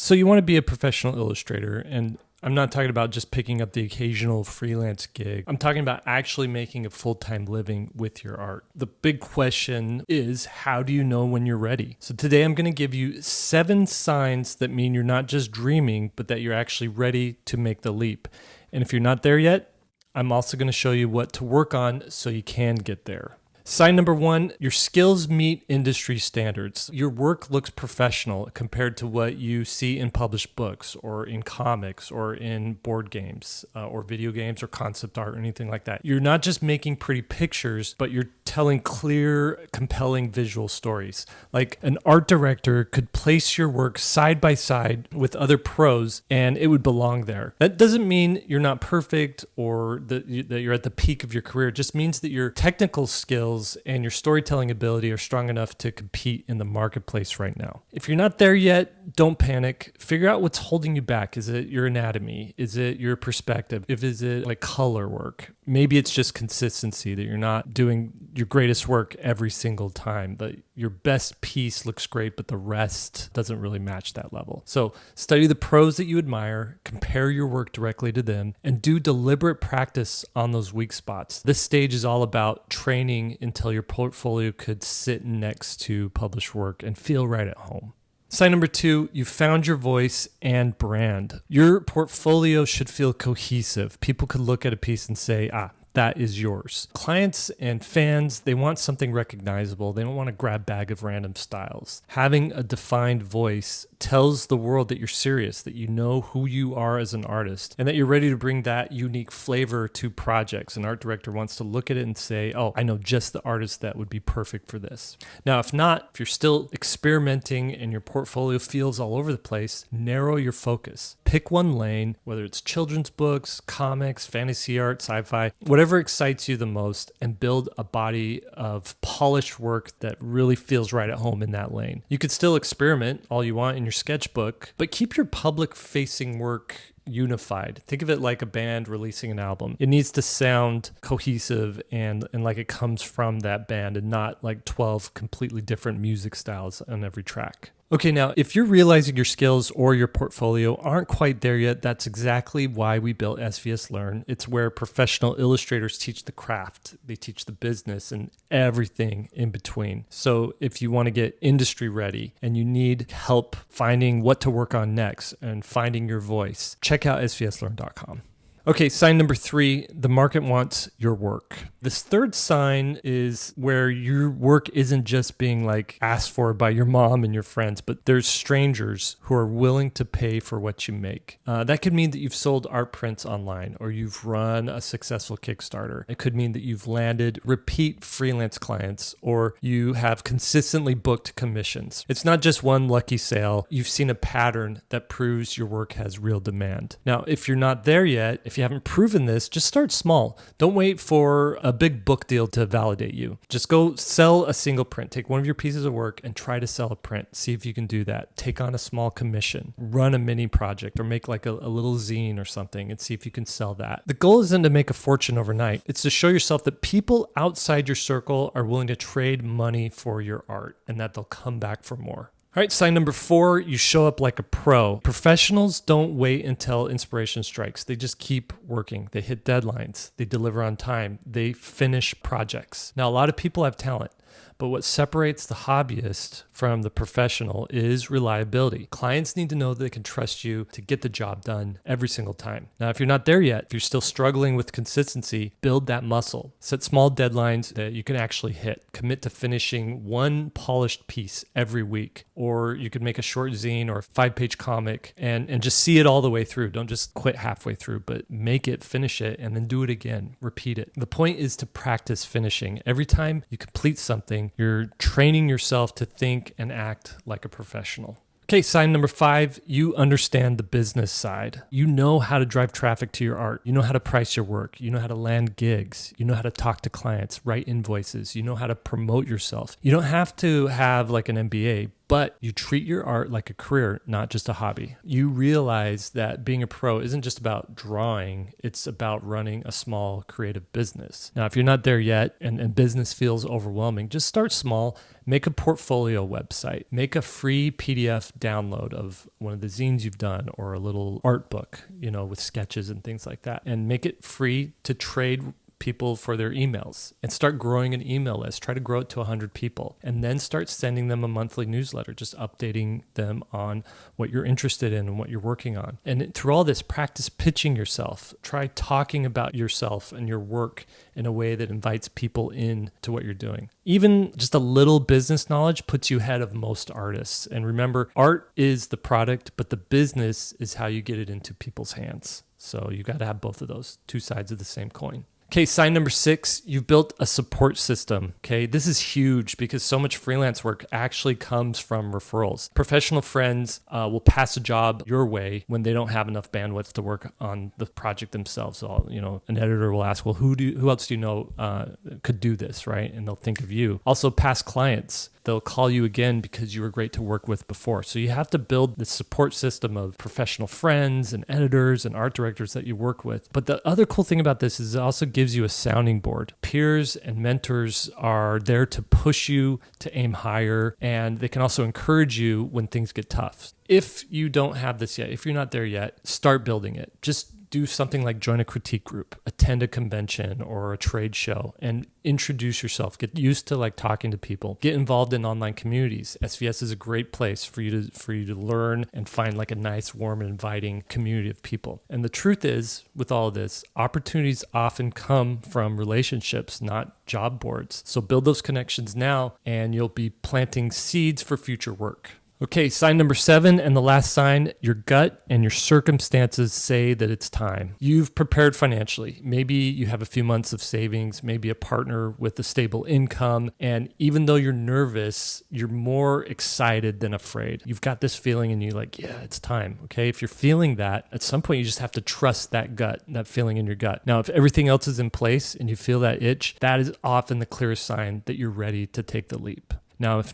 So you want to be a professional illustrator, and I'm not talking about just picking up the occasional freelance gig. I'm talking about actually making a full-time living with your art. The big question is, how do you know when you're ready? So today I'm going to give you 7 signs that mean you're not just dreaming, but that you're actually ready to make the leap. And if you're not there yet, I'm also going to show you what to work on so you can get there. Sign number 1, your skills meet industry standards. Your work looks professional compared to what you see in published books or in comics or in board games or video games or concept art or anything like that. You're not just making pretty pictures, but you're telling clear, compelling visual stories. Like an art director could place your work side by side with other pros and it would belong there. That doesn't mean you're not perfect or that you're at the peak of your career. It just means that your technical skills and your storytelling ability are strong enough to compete in the marketplace right now. If you're not there yet, don't panic. Figure out what's holding you back. Is it your anatomy? Is it your perspective? Is it like color work? Maybe it's just consistency, that you're not doing your greatest work every single time. But your best piece looks great, but the rest doesn't really match that level. So study the pros that you admire, compare your work directly to them, and do deliberate practice on those weak spots. This stage is all about training until your portfolio could sit next to published work and feel right at home. Sign number 2, you found your voice and brand. Your portfolio should feel cohesive. People could look at a piece and say, that is yours. Clients and fans, they want something recognizable. They don't want a grab bag of random styles. Having a defined voice tells the world that you're serious, that you know who you are as an artist, and that you're ready to bring that unique flavor to projects. An art director wants to look at it and say, I know just the artist that would be perfect for this. Now, if you're still experimenting and your portfolio feels all over the place, narrow your focus. Pick one lane, whether it's children's books, comics, fantasy art, sci-fi, whatever excites you the most, and build a body of polished work that really feels right at home in that lane. You could still experiment all you want in your sketchbook, but keep your public-facing work unified. Think of it like a band releasing an album. It needs to sound cohesive and like it comes from that band and not like 12 completely different music styles on every track. Okay, now, if you're realizing your skills or your portfolio aren't quite there yet, that's exactly why we built SVS Learn. It's where professional illustrators teach the craft, they teach the business, and everything in between. So if you want to get industry ready and you need help finding what to work on next and finding your voice, check out svslearn.com. Okay, sign number 3, the market wants your work. This third sign is where your work isn't just being like asked for by your mom and your friends, but there's strangers who are willing to pay for what you make. That could mean that you've sold art prints online or you've run a successful Kickstarter. It could mean that you've landed repeat freelance clients or you have consistently booked commissions. It's not just one lucky sale. You've seen a pattern that proves your work has real demand. Now, if you're not there yet, if you haven't proven this, just start small. Don't wait for a big book deal to validate you. Just go sell a single print. Take one of your pieces of work and try to sell a print. See if you can do that. Take on a small commission. Run a mini project or make like a little zine or something and see if you can sell that. The goal isn't to make a fortune overnight. It's to show yourself that people outside your circle are willing to trade money for your art and that they'll come back for more. All right, sign number 4, you show up like a pro. Professionals don't wait until inspiration strikes. They just keep working. They hit deadlines. They deliver on time. They finish projects. Now, a lot of people have talent, but what separates the hobbyist from the professional is reliability. Clients need to know that they can trust you to get the job done every single time. Now, if you're not there yet, if you're still struggling with consistency, build that muscle. Set small deadlines that you can actually hit. Commit to finishing one polished piece every week. Or you could make a short zine or a 5-page comic and just see it all the way through. Don't just quit halfway through, but make it, finish it, and then do it again. Repeat it. The point is to practice finishing. Every time you complete something, you're training yourself to think and act like a professional. Okay, sign number 5, you understand the business side. You know how to drive traffic to your art. You know how to price your work. You know how to land gigs. You know how to talk to clients, write invoices. You know how to promote yourself. You don't have to have like an MBA, but you treat your art like a career, not just a hobby. You realize that being a pro isn't just about drawing, it's about running a small creative business. Now, if you're not there yet and business feels overwhelming, just start small. Make a portfolio website. Make a free PDF download of one of the zines you've done or a little art book, with sketches and things like that. And make it free to trade people for their emails and start growing an email list. Try to grow it to 100 people and then start sending them a monthly newsletter, just updating them on what you're interested in and what you're working on. And through all this, practice pitching yourself. Try talking about yourself and your work in a way that invites people in to what you're doing. Even just a little business knowledge puts you ahead of most artists. And remember, art is the product, but the business is how you get it into people's hands. So you got to have both of those, two sides of the same coin. Okay, sign number 6, you've built a support system. Okay, this is huge because so much freelance work actually comes from referrals. Professional friends will pass a job your way when they don't have enough bandwidth to work on the project themselves. So, an editor will ask, well, who else do you know could do this, right? And they'll think of you. Also, past clients. They'll call you again because you were great to work with before. So you have to build this support system of professional friends and editors and art directors that you work with. But the other cool thing about this is it also gives you a sounding board. Peers and mentors are there to push you to aim higher, and they can also encourage you when things get tough. If you don't have this yet, if you're not there yet, start building it. Just do something like join a critique group, attend a convention or a trade show, and introduce yourself. Get used to talking to people. Get involved in online communities. SVS is a great place for you to learn and find a nice, warm, and inviting community of people. And the truth is, with all of this, opportunities often come from relationships, not job boards. So build those connections now, and you'll be planting seeds for future work. Okay, sign number 7 and the last sign, your gut and your circumstances say that it's time. You've prepared financially. Maybe you have a few months of savings, maybe a partner with a stable income. And even though you're nervous, you're more excited than afraid. You've got this feeling and you're like, yeah, it's time. Okay, if you're feeling that, at some point you just have to trust that gut, that feeling in your gut. Now, if everything else is in place and you feel that itch, that is often the clearest sign that you're ready to take the leap. Now, if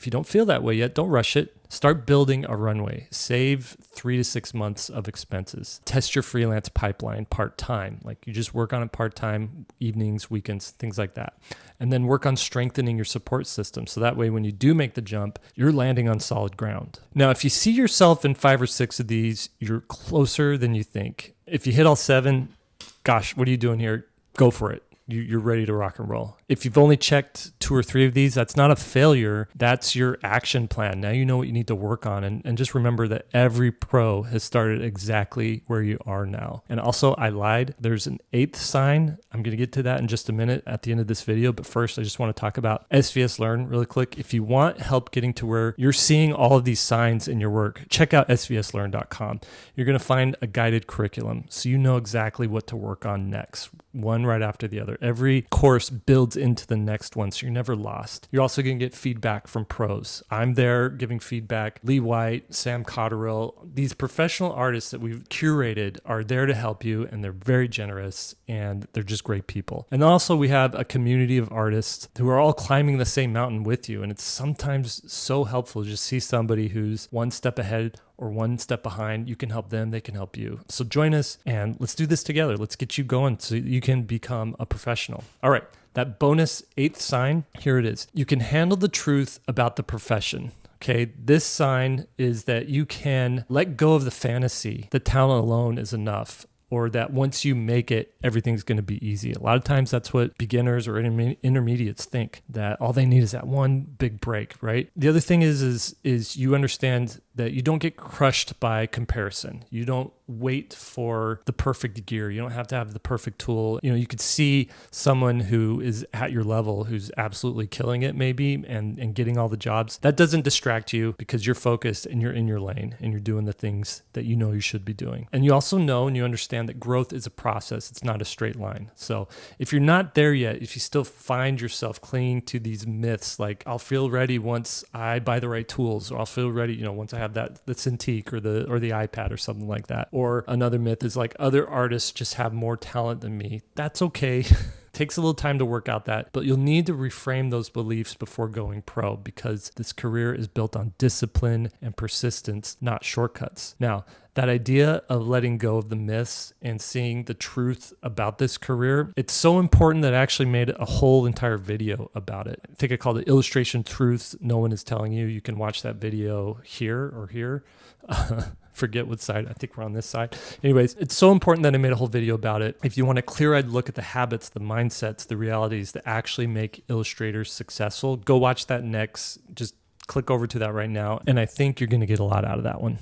you don't feel that way yet, don't rush it. Start building a runway. Save 3 to 6 months of expenses. Test your freelance pipeline part-time. You just work on it part-time, evenings, weekends, things like that. And then work on strengthening your support system. So that way, when you do make the jump, you're landing on solid ground. Now, if you see yourself in 5 or 6 of these, you're closer than you think. If you hit all 7, gosh, what are you doing here? Go for it. You're ready to rock and roll. If you've only checked 2 or 3 of these, that's not a failure. That's your action plan. Now you know what you need to work on. And just remember that every pro has started exactly where you are now. And also, I lied. There's an 8th sign. I'm going to get to that in just a minute at the end of this video. But first, I just want to talk about SVS Learn really quick. If you want help getting to where you're seeing all of these signs in your work, check out svslearn.com. You're going to find a guided curriculum so you know exactly what to work on next, one right after the other. Every course builds into the next one, so you're never lost. You're also going to get feedback from pros. I'm there giving feedback. Lee White, Sam Cotterill, these professional artists that we've curated are there to help you, and they're very generous, and they're just great people. And also, we have a community of artists who are all climbing the same mountain with you, and it's sometimes so helpful to just see somebody who's one step ahead or one step behind. You can help them, they can help you. So join us and let's do this together. Let's get you going so you can become a professional. All right, that bonus 8th sign, here it is. You can handle the truth about the profession. Okay, this sign is that you can let go of the fantasy that talent alone is enough, or that once you make it, everything's going to be easy. A lot of times that's what beginners or intermediates think, that all they need is that one big break, right? The other thing is you understand that you don't get crushed by comparison. You don't wait for the perfect gear. You don't have to have the perfect tool. You could see someone who is at your level, who's absolutely killing it maybe and getting all the jobs. That doesn't distract you because you're focused and you're in your lane and you're doing the things that you know you should be doing. And you also know and you understand that growth is a process. It's not a straight line. So if you're not there yet, if you still find yourself clinging to these myths, like I'll feel ready once I buy the right tools, or I'll feel ready, once I have the Cintiq or the iPad or something like that. Or another myth is other artists just have more talent than me. That's okay. takes a little time to work out that, but you'll need to reframe those beliefs before going pro, because this career is built on discipline and persistence, not shortcuts. Now, that idea of letting go of the myths and seeing the truth about this career, it's so important that I actually made a whole entire video about it. I think I called it Illustration Truths No One Is Telling You. You can watch that video here or here. Forget what side. I think we're on this side. Anyways, it's so important that I made a whole video about it. If you want a clear-eyed look at the habits, the mindsets, the realities that actually make illustrators successful, go watch that next. Just click over to that right now. And I think you're going to get a lot out of that one.